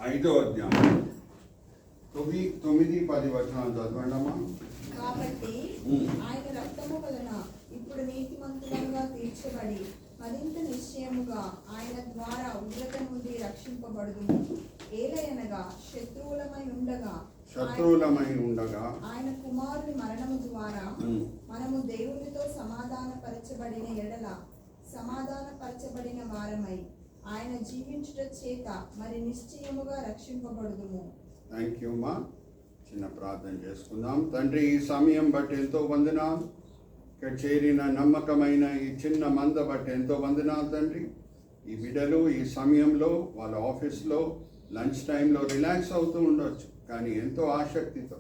5వ అధ్యాయం 9-10 వచనాలు చదవండమ్మా. కాబట్టి ఆయన రక్తము వలన ఇప్పుడు నీతిమంతులుగా తీర్చబడి మరింత నిశ్చయముగా ఆయన ద్వారా ఉగ్రత నుండి రక్షింపబడుదుము. ఏలయనగా శత్రువులమై ఉండగా ఆయన కుమారుని మరణము ద్వారా మనము దేవునితో సమాధానపరచబడిన వారమై ఆయన జీవించుట చేత మరి నిశ్చయముగా రక్షింపబడుదుము. థ్యాంక్ యూ మా. చిన్న ప్రార్థన చేసుకుందాం. తండ్రి, ఈ సమయం బట్టి ఎంతో వందనాలు. ఇక్కడ చేరిన నమ్మకమైన ఈ చిన్న మంద బట్టి ఎంతో వందనాలు తండ్రి. ఈ బిడ్డలు ఈ సమయంలో వాళ్ళ ఆఫీస్లో లంచ్ టైంలో రిలాక్స్ అవుతూ ఉండొచ్చు, కానీ ఎంతో ఆసక్తితో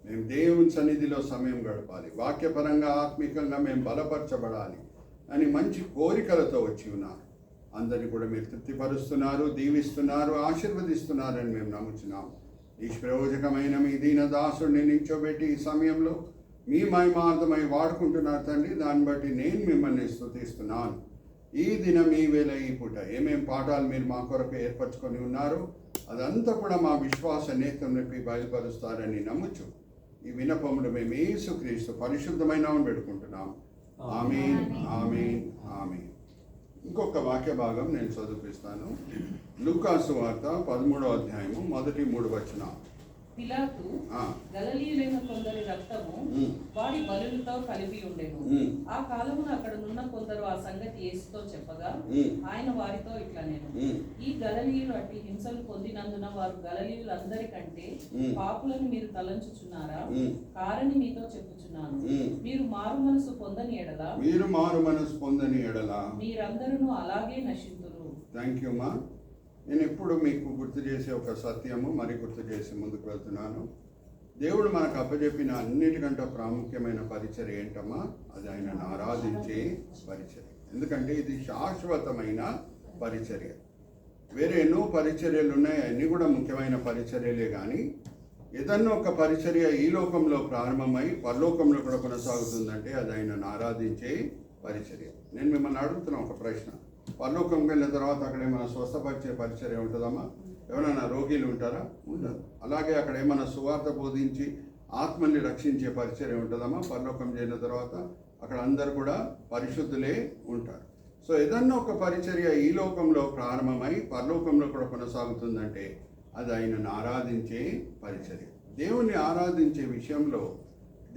మేము దేవుని సన్నిధిలో సమయం గడపాలి, వాక్యపరంగా ఆత్మికంగా మేము బలపరచబడాలి అని మంచి కోరికలతో వచ్చి ఉన్నారు. అందరినీ కూడా మీరు తృప్తిపరుస్తున్నారు, దీవిస్తున్నారు, ఆశీర్వదిస్తున్నారని మేము నమ్ముచున్నాము. నిష్ప్రయోజకమైన మీ దీన దాసుడిని నిల్చోబెట్టి ఈ సమయంలో మీ మహిమార్థమై వాడుకుంటున్నారు తండ్రి. దాన్ని బట్టి నేను మిమ్మల్ని స్తుతిస్తున్నాను. ఈ దినం ఈ వేళ ఈ పూట ఏమేం పాఠాలు మీరు మా కొరకు ఏర్పరచుకొని ఉన్నారో అదంతా కూడా మా విశ్వాస నేత్రం నింపి బయలుపరుస్తారని నమ్ముచు ఈ వినపములు మేము యేసుక్రీస్తు పరిశుద్ధమైన పెట్టుకుంటున్నాం. ఆమేన్, ఆమేన్, ఆమేన్. ఇంకొక వాక్య భాగం నేను చదివిస్తాను. లూకాసు వార్త 13వ అధ్యాయము 1-3 వచనాలు. పిలాతు గలిలయులైన కొందరి రక్తము వాడి బలులతో కలిపి ఉండెను. ఆ కాలమున అక్కడనున్న కొందరు ఆ సంగతి యేసుతో చెప్పగా ఆయన వారితో ఇట్లా నేను ఈ గలిలయులు అట్టి హింసలు పొందినందున వారు గలిలయులందరికంటే పాపులను మీరు తలంచుచున్నారా? కారని మీతో చెప్పుచున్నాను, మీరు మారు మనసు పొందని ఎడల మీరందరూ అలాగే నశింతురు. థ్యాంక్ యూ మా. నేను ఎప్పుడు మీకు గుర్తు చేసే ఒక సత్యము మరి గుర్తు చేసి ముందుకు వెళ్తున్నాను. దేవుడు మనకు అప్పచెప్పిన అన్నిటికంటే ప్రాముఖ్యమైన పరిచర్య ఏంటమ్మా? అది ఆయనను ఆరాధించే పరిచర్య. ఎందుకంటే ఇది శాశ్వతమైన పరిచర్య. వేరే ఎన్నో పరిచర్యలు ఉన్నాయి, అన్నీ కూడా ముఖ్యమైన పరిచర్యలే. కానీ ఏదన్నా ఒక పరిచర్య ఈ లోకంలో ప్రారంభమై పరలోకంలో కూడా కొనసాగుతుందంటే అది ఆయనను ఆరాధించే పరిచర్య. నేను మిమ్మల్ని అడుగుతున్నా ఒక ప్రశ్న. పరలోకంకి వెళ్ళిన తర్వాత అక్కడ ఏమైనా స్వస్థపరిచే పరిచర్య ఉంటుందమ్మా? ఎవరైనా రోగిలు ఉంటారా? ఉండదు. అలాగే అక్కడ ఏమైనా సువార్త బోధించి ఆత్మల్ని రక్షించే పరిచర్య ఉంటుందమ్మా? పరలోకం చేరిన తర్వాత అక్కడ అందరు కూడా పరిశుద్ధులే ఉంటారు. సో ఏదన్నా ఒక పరిచర్య ఈ లోకంలో ప్రారంభమై పరలోకంలో కూడా కొనసాగుతుందంటే అది ఆయనను ఆరాధించే పరిచర్య. దేవుణ్ణి ఆరాధించే విషయంలో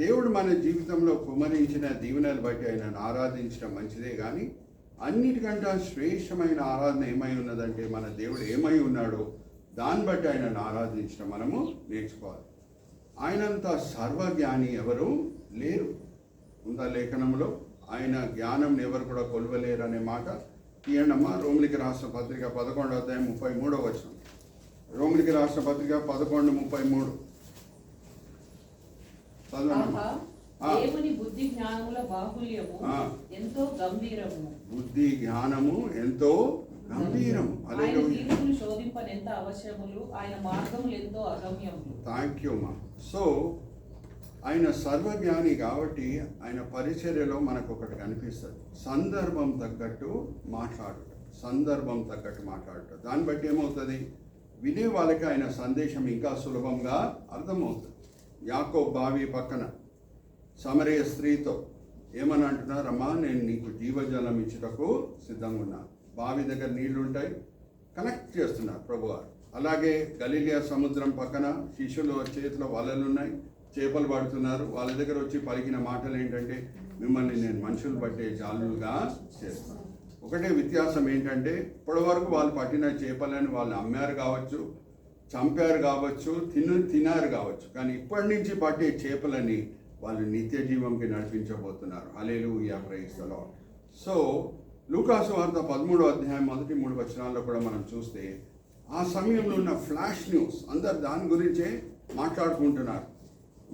దేవుడు మన జీవితంలో కుమరించిన దీవెనలు బట్టి ఆయనను ఆరాధించడం మంచిదే. కానీ అన్నిటికంటే శ్రేష్టమైన ఆరాధన ఏమై ఉన్నదంటే మన దేవుడు ఏమై ఉన్నాడో దాన్ని బట్టి ఆయనను ఆరాధించడం మనము నేర్చుకోవాలి. ఆయనంత సర్వజ్ఞాని ఎవరు లేరు. ఉందా లేఖనంలో? ఆయన జ్ఞానం ఎవరు కూడా కొలవలేరు అనే మాట తీయండమ్మా. రోమిలికి రాసిన పత్రిక 11వ అధ్యాయం 33వ వచనం. రోమిలికి రాసిన పత్రిక 11:33 చదవండి. దేవుని బుద్ధి జ్ఞానముల బాహుల్యము ఎంతో గంభీరము. బుద్ధి జ్ఞానము ఎంతో గంభీరము. ఆయన తీర్పులు శోధింపనెంత అవశ్యములు, ఆయన మార్గములు ఎంతో అగమ్యములు. థ్యాంక్ యూ మా. సో ఆయన సర్వజ్ఞాని కాబట్టి ఆయన పరిచర్యలో మనకు ఒకటి కనిపిస్తుంది, సందర్భం తగ్గట్టు మాట్లాడుట. దాన్ని బట్టి ఏమవుతుంది? వినే వాళ్ళకి ఆయన సందేశం ఇంకా సులభంగా అర్థమవుతుంది. యాకోబు బావి పక్కన సమరయ స్త్రీతో ఏమని అంటున్నారమ్మా? నేను నీకు జీవజలం ఇచ్చుటకు సిద్ధంగా ఉన్నా. బావి దగ్గర నీళ్లు ఉంటాయి, కనెక్ట్ చేస్తున్నారు ప్రభువారు. అలాగే గలిలియా సముద్రం పక్కన శిష్యులు చేతిలో వలలు ఉన్నాయి, చేపలు పడుతున్నారు. వాళ్ళ దగ్గర వచ్చి పలికిన మాటలు ఏంటంటే, మిమ్మల్ని నేను మనుషులు పట్టే జాలులుగా చేస్తాను. ఒకటే వ్యత్యాసం ఏంటంటే, ఇప్పటి వరకు వాళ్ళు పట్టిన చేపలని వాళ్ళు అమ్మారు కావచ్చు, చంపారు కావచ్చు, తినారు కావచ్చు. కానీ ఇప్పటి నుంచి పట్టే చేపలని వాళ్ళు నిత్య జీవంకి నడిపించబోతున్నారు. హల్లెలూయా, ప్రైజ్ ది లార్డ్. సో లూకాసు వార్త 13వ అధ్యాయం 1-3 వచనాల్లో కూడా మనం చూస్తే ఆ సమయంలో ఉన్న ఫ్లాష్ న్యూస్ అందరు దాని గురించే మాట్లాడుకుంటున్నారు.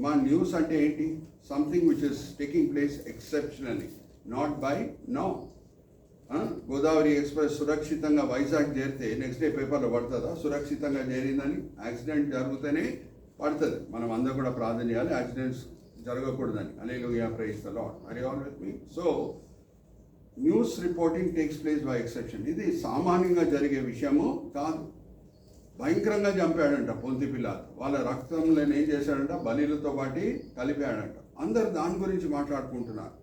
మా న్యూస్ అంటే ఏంటి? Something which is taking place exceptionally, not by now. Godavari express సురక్షితంగా వైజాగ్ చేరితే నెక్స్ట్ డే పేపర్లో పడుతుందా సురక్షితంగా చేరిందని? యాక్సిడెంట్ జరిగితేనే పడుతుంది. మనం అందరూ కూడా ప్రార్థన చేయాలి యాక్సిడెంట్స్ జరగకూడదని. Hallelujah, praise the Lord. Are you all with me? So news reporting takes place by exception. ఇది సామాన్యంగా జరిగే విషయము కాదు. భయంకరంగా చంపాడంట పొంతి పిలాతు. వాళ్ళ రక్తంలో ఏం చేశాడంట, బలిలతో పాటు కలిపాడంట. అందరు దాని గురించి మాట్లాడుకుంటున్నారు.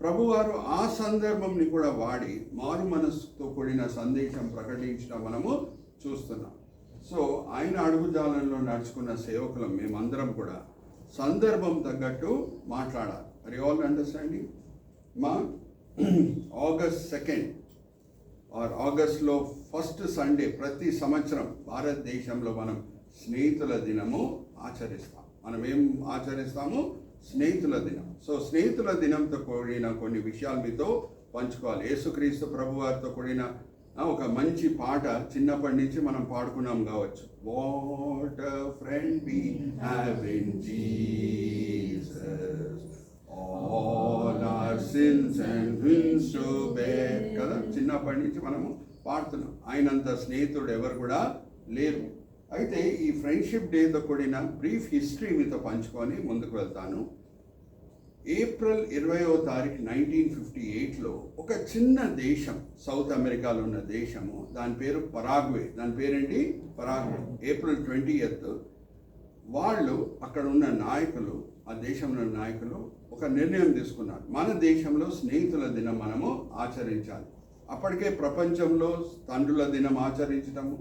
ప్రభువారు ఆ సందర్భంని కూడా వాడి మారు మనస్సుతో కూడిన సందేశం ప్రకటించడం మనము చూస్తున్నాం. సో ఆయన అడుగుజాలంలో నడుచుకున్న సేవకులం మేమందరం కూడా సందర్భం తగ్గట్టు మాట్లాడాలి. మరి ఆల్ అండర్స్టాండింగ్ మా ఆగస్ట్ 2 ఆర్ ఆగస్ట్లో ఫస్ట్ సండే ప్రతి సంవత్సరం భారతదేశంలో మనం స్నేహితుల దినము ఆచరిస్తాం. మనం ఏం ఆచరిస్తాము? స్నేహితుల దినం. సో స్నేహితుల దినంతో కూడిన కొన్ని విషయాలు మీతో పంచుకోవాలి. యేసుక్రీస్తు ప్రభువారితో కూడిన ఒక మంచి పాట చిన్నప్పటి నుంచి మనం పాడుకున్నాం కావచ్చు. What a friend we have in Jesus, all our sins and wins to bear కదా. చిన్నప్పటి నుంచి మనము పాడుతున్నాం. ఆయనంత స్నేహితుడు ఎవరు కూడా లేరు. అయితే ఈ ఫ్రెండ్షిప్ డేతో కూడిన బ్రీఫ్ హిస్టరీ మీతో పంచుకొని ముందుకు వెళ్తాను. ఏప్రిల్ 20వ తారీఖు 1958లో ఒక చిన్న దేశం, సౌత్ అమెరికాలో ఉన్న దేశము, దాని పేరు పరాగ్వే. దాని పేరేంటి? పరాగ్వే. ఏప్రిల్ 20th వాళ్ళు అక్కడ ఉన్న నాయకులు, ఆ దేశంలో నాయకులు ఒక నిర్ణయం తీసుకున్నారు. మన దేశంలో స్నేహితుల దినం మనము ఆచరించాలి. అప్పటికే ప్రపంచంలో తండ్రుల దినం ఆచరించడము,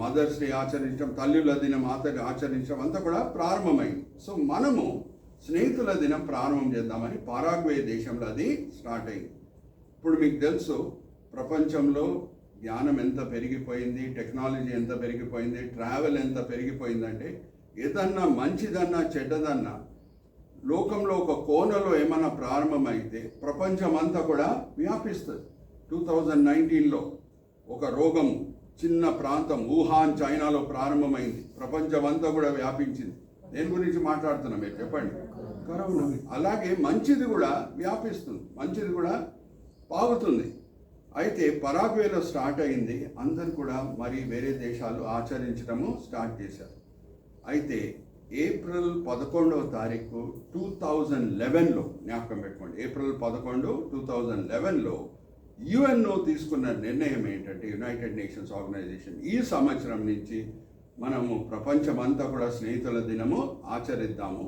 మదర్స్ డే ఆచరించడం, తల్లుల దినం ఆచరించడం అంతా కూడా ప్రారంభమైంది. సో మనము స్నేహితుల దినం ప్రారంభం చేద్దామని పరాగ్వే దేశంలో అది స్టార్ట్ అయింది. ఇప్పుడు మీకు తెలుసు ప్రపంచంలో జ్ఞానం ఎంత పెరిగిపోయింది, టెక్నాలజీ ఎంత పెరిగిపోయింది, ట్రావెల్ ఎంత పెరిగిపోయిందంటే ఏదన్నా మంచిదన్నా చెడ్డదన్నా లోకంలో ఒక కోణలో ఏమన్నా ప్రారంభమైతే ప్రపంచం అంతా కూడా వ్యాపిస్తుంది. 2019లో ఒక రోగం చిన్న ప్రాంతం వుహాన్ చైనాలో ప్రారంభమైంది, ప్రపంచం అంతా కూడా వ్యాపించింది. దేని గురించి మాట్లాడుతున్నాం మీరు చెప్పండి? కరోనా. అలాగే మంచిది కూడా వ్యాపిస్తుంది, మంచిది కూడా పాగుతుంది. అయితే పరాగ్వేలో స్టార్ట్ అయింది, అందరు కూడా మరి వేరే దేశాలు ఆచరించడము స్టార్ట్ చేశారు. అయితే ఏప్రిల్ 11వ తారీఖు 2011లో జ్ఞాపకం పెట్టుకోండి, ఏప్రిల్ 11, 2011లో యుఎన్ఓ తీసుకున్న నిర్ణయం ఏంటంటే, యునైటెడ్ నేషన్స్ ఆర్గనైజేషన్, ఈ సంవత్సరం నుంచి మనము ప్రపంచమంతా కూడా స్నేహితుల దినము ఆచరిద్దాము.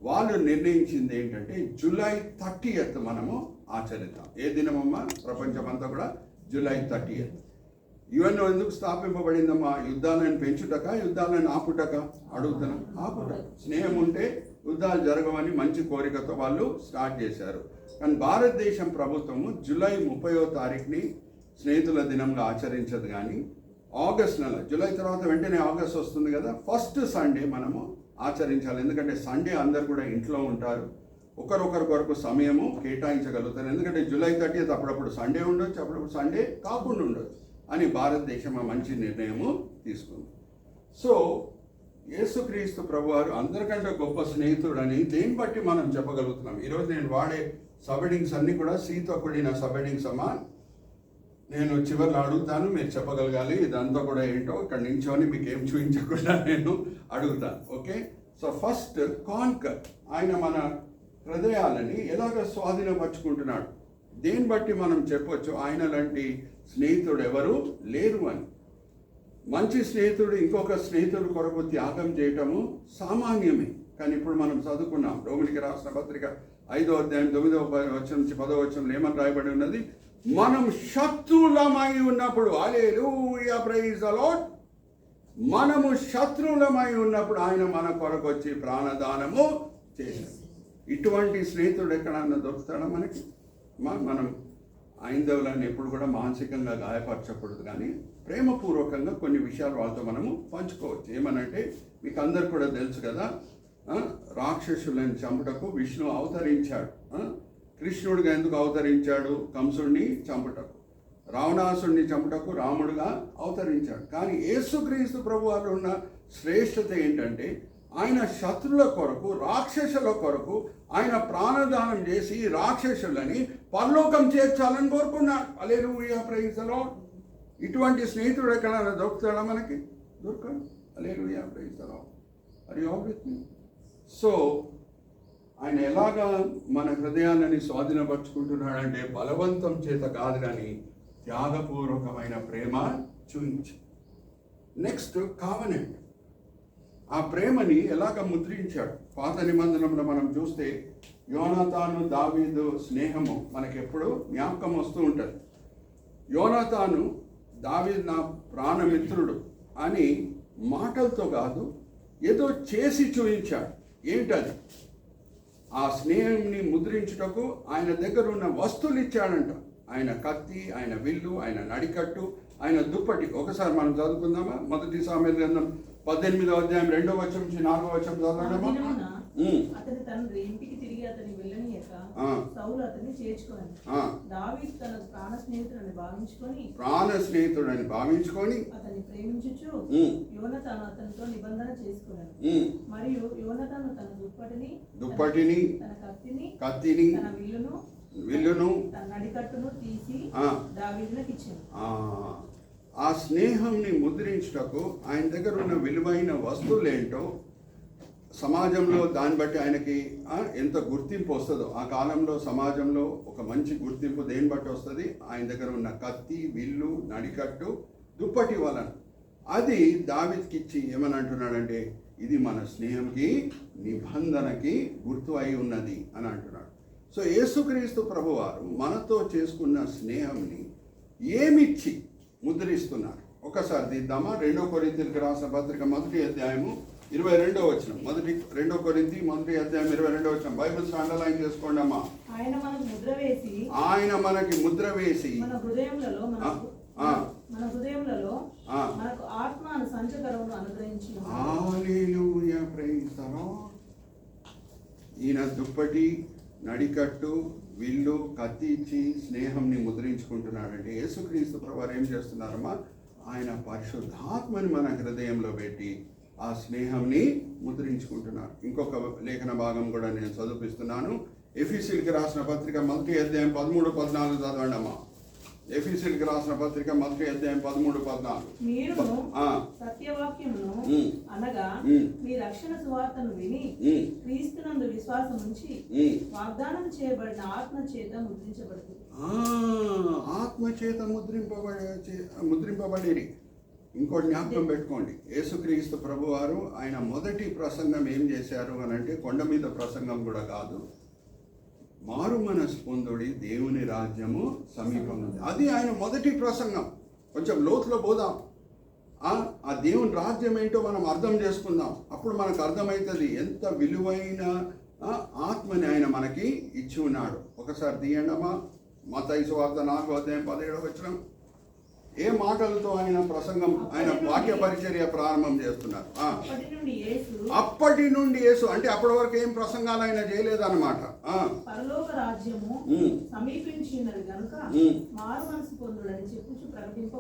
వాళ్ళు నిర్ణయించింది ఏంటంటే జూలై 30th మనము ఆచరిద్దాం. ఏ దినమమ్మా? ప్రపంచమంతా కూడా జూలై 30th. యుఎన్ఓ ఎందుకు స్థాపింపబడిందమ్మా? యుద్ధాలను పెంచుటక, యుద్ధాలను ఆపుటక? అడుగుతున్నాం. ఆపుట. స్నేహం ఉంటే యుద్ధాలు జరగవని మంచి కోరికతో వాళ్ళు స్టార్ట్ చేశారు. కానీ భారతదేశం ప్రభుత్వము జూలై 30వ తారీఖుని స్నేహితుల దినంగా ఆచరించదు. కానీ ఆగస్ట్ నెల, జూలై తర్వాత వెంటనే ఆగస్ట్ వస్తుంది కదా, ఫస్ట్ సండే మనము ఆచరించాలి. ఎందుకంటే సండే అందరు కూడా ఇంట్లో ఉంటారు, ఒకరొకరి కొరకు సమయము కేటాయించగలుగుతారు. ఎందుకంటే జూలై 30th అప్పుడప్పుడు సండే ఉండొచ్చు, అప్పుడప్పుడు సండే కాకుండా ఉండొచ్చు అని భారతదేశం ఆ మంచి నిర్ణయము తీసుకుంది. సో యేసుక్రీస్తు ప్రభువారు అందరికంటే గొప్ప స్నేహితుడు అని దేన్ని బట్టి మనం చెప్పగలుగుతున్నాం? ఈరోజు నేను వాడే సబెడింగ్స్ అన్నీ కూడా సీతో కూడిన సబెడింగ్స్ అమ్మా. నేను చివరిలో అడుగుతాను, మీరు చెప్పగలగాలి. ఇదంతా కూడా ఏంటో ఇక్కడ నించోని మీకు ఏం చూపించకుండా నేను అడుగుతాను. ఓకే? సో ఫస్ట్ కాన్కర్, ఆయన మన హృదయాలని ఎలాగ స్వాధీనపరుచుకుంటున్నాడు, దేన్ని బట్టి మనం చెప్పొచ్చు ఆయన లాంటి స్నేహితుడు ఎవరు లేరు అని. మంచి స్నేహితుడు ఇంకొక స్నేహితుడు కొరకు త్యాగం చేయటము సామాన్యమే. కానీ ఇప్పుడు మనం చదువుకున్నాం రోమిలికి రాసిన పత్రిక 5వ అధ్యాయం 9వ వచనం నుంచి 10వ వచనంలో ఏమని రాయబడి ఉన్నది? మనం శత్రువులమై ఉన్నప్పుడు, హల్లెలూయా, ప్రైజ్ ది లార్డ్, మనము శత్రువులమై ఉన్నప్పుడు ఆయన మన కొరకు వచ్చి ప్రాణదానము చేశాడు. ఇటువంటి స్నేహితుడు ఎక్కడన్నా దొరుకుతాడా మనకి? మనం ఐందవులను ఎప్పుడు కూడా మానసికంగా గాయపరచకూడదు, కానీ ప్రేమపూర్వకంగా కొన్ని విషయాలు వాళ్ళతో మనము పంచుకోవచ్చు. ఏమనంటే మీకు అందరు కూడా తెలుసు కదా, రాక్షసులను చంపుటకు విష్ణు అవతరించాడు. కృష్ణుడిగా ఎందుకు అవతరించాడు? కంసుడిని చంపుటకు. రావణాసుడిని చంపుటకు రాముడుగా అవతరించాడు. కానీ యేసుక్రీస్తు ప్రభువారు ఉన్న శ్రేష్టత ఏంటంటే ఆయన శత్రుల కొరకు, రాక్షసుల కొరకు ఆయన ప్రాణదానం చేసి రాక్షసులని పరలోకం చేర్చాలని కోరుకున్నాడు. Hallelujah, praise the Lord. ఇటువంటి స్నేహితుడు ఎక్కడైనా దొరుకుతాడా మనకి? దొరకడు. Hallelujah, praise the Lord. Are you all with me? So ఆయన ఎలాగా మన హృదయాలని స్వాధీనపరుచుకుంటున్నాడంటే బలవంతం చేత కాదు, కానీ త్యాగపూర్వకమైన ప్రేమ చూపించి. Next covenant. ఆ ప్రేమని ఎలాగ ముద్రించాడు. పాత నిబంధనలో మనం చూస్తే యోనాతాను దావీదు స్నేహము మనకెప్పుడు జ్ఞాపకం వస్తూ ఉంటుంది. యోనాతాను దావీదు నా ప్రాణమిత్రుడు అని మాటలతో కాదు, ఏదో చేసి చూపించాడు. ఏంటది? ఆ స్నేహంని ముద్రించుటకు ఆయన దగ్గర ఉన్న వస్తువులు ఇచ్చాడంట. ఆయన కత్తి, ఆయన విల్లు, ఆయన నడికట్టు, ఆయన దుప్పటి. ఒకసారి మనం చదువుకుందామా? 1 సామెతల గ్రంథం 18వ అధ్యాయం 2వ వచనం నుంచి 4వ వచనం చదవడమా? అతని తండ్రి ఇంటికి తిరిగి అతని వెళ్ళనీయక సౌలు అతన్ని చేర్చుకొని దావీదు తన ప్రాణ స్నేహితుడని భావించుకొని అతన్ని ప్రేమించుచు యోనాతాను అతనితో నిబంధన చేసుకున్నాడు. మరియు యోనాతాను తన దుప్పటిని తన కత్తిని తన విల్లును తన నడికట్టును తీసి దావీదునకు ఇచ్చాడు. ఆ స్నేహంని ముద్రించుటకు ఆయన దగ్గర ఉన్న విలువైన వస్తువులు ఏంటో, సమాజంలో దాన్ని బట్టి ఆయనకి ఎంత గుర్తింపు వస్తుందో, ఆ కాలంలో సమాజంలో ఒక మంచి గుర్తింపు దేన్ని బట్టి వస్తుంది? ఆయన దగ్గర ఉన్న కత్తి, విల్లు, నడికట్టు, దుప్పటి వలన. అది దావీదుకి ఇచ్చి ఏమని అంటున్నాడంటే, ఇది మన స్నేహంకి, నిబంధనకి గుర్తు అయి ఉన్నది అని అంటున్నాడు. సో యేసుక్రీస్తు ప్రభువారు మనతో చేసుకున్న స్నేహంని ఏమిచ్చి ముద్రిస్తున్నారు? ఒకసారి తీద్దామా? 2 కొరింథీయులకు రాసిన పత్రిక 1వ అధ్యాయము 22వ వచనం. 2 కొరింథీ 1వ అధ్యాయం 22వ వచనం. బైబిల్స్ అండర్లైన్ చేసుకోండి అమ్మా. ఆయన మనకి ముద్ర వేసి మన హృదయములలో మనకు ఆత్మను సంచకరమును అనుగ్రహించిన. హల్లెలూయా, ప్రైజ్ ది లార్డ్. ఈయన దుప్పటి, నడికట్టు, విల్లు, కత్తి ఇచ్చి స్నేహంని ముద్రించుకుంటున్నాడంటే యేసుక్రీస్తు ప్రభువారు ఏం చేస్తున్నారమ్మా? ఆయన పరిశుద్ధాత్మని మన హృదయంలో పెట్టి ఆ స్నేహంని ముద్రించుకుంటున్నారు. ఇంకొక లేఖన భాగం కూడా నేను చదివిస్తున్నాను. ఎఫెసీయులకు రాసిన పత్రిక 1వ అధ్యాయం 13-14 చదవండి అమ్మా. ఎఫెసీయులకు రాసిన పత్రిక 1వ అధ్యాయం 13-14. మీరు సత్యవాక్యమును అనగా మీ రక్షణ సువార్తను విని క్రీస్తునందు విశ్వాసం ఉంచి వాగ్దానం చేయబడిన ఆత్మ చేత ముద్రించబడుతుంది. ఆత్మ చేత ముద్రింపబడి. ఇంకోటి జ్ఞాపకం పెట్టుకోండి, యేసుక్రీస్తు ప్రభువారు ఆయన మొదటి ప్రసంగం ఏం చేశారు అని అంటే, కొండ మీద ప్రసంగం కూడా కాదు, మారు మనసు పొందుడి, దేవుని రాజ్యము సమీపం ఉంది. అది ఆయన మొదటి ప్రసంగం. కొంచెం లోతులో పోదాం. ఆ దేవుని రాజ్యం ఏంటో మనం అర్థం చేసుకుందాం. అప్పుడు మనకు అర్థమవుతుంది ఎంత విలువైన ఆత్మని ఆయన మనకి ఇచ్చి ఉన్నాడు. ఒకసారి తీయండమ్మా. మత్తయి సువార్త 4వ అధ్యాయం 17వ వచనం. ఏ మాటలతో ఆయన ప్రసంగం, ఆయన వాక్య పరిచర్య ప్రారంభం చేస్తున్నారు? అప్పటి నుండి యేసు అంటే అప్పటి వరకు ఏం ప్రసంగాలు ఆయన చేయలేదన్నమాట. పరలోక రాజ్యము సమీపించినది గనుక మారు మనసు పొందుడని చెప్పుచు ప్రకటింప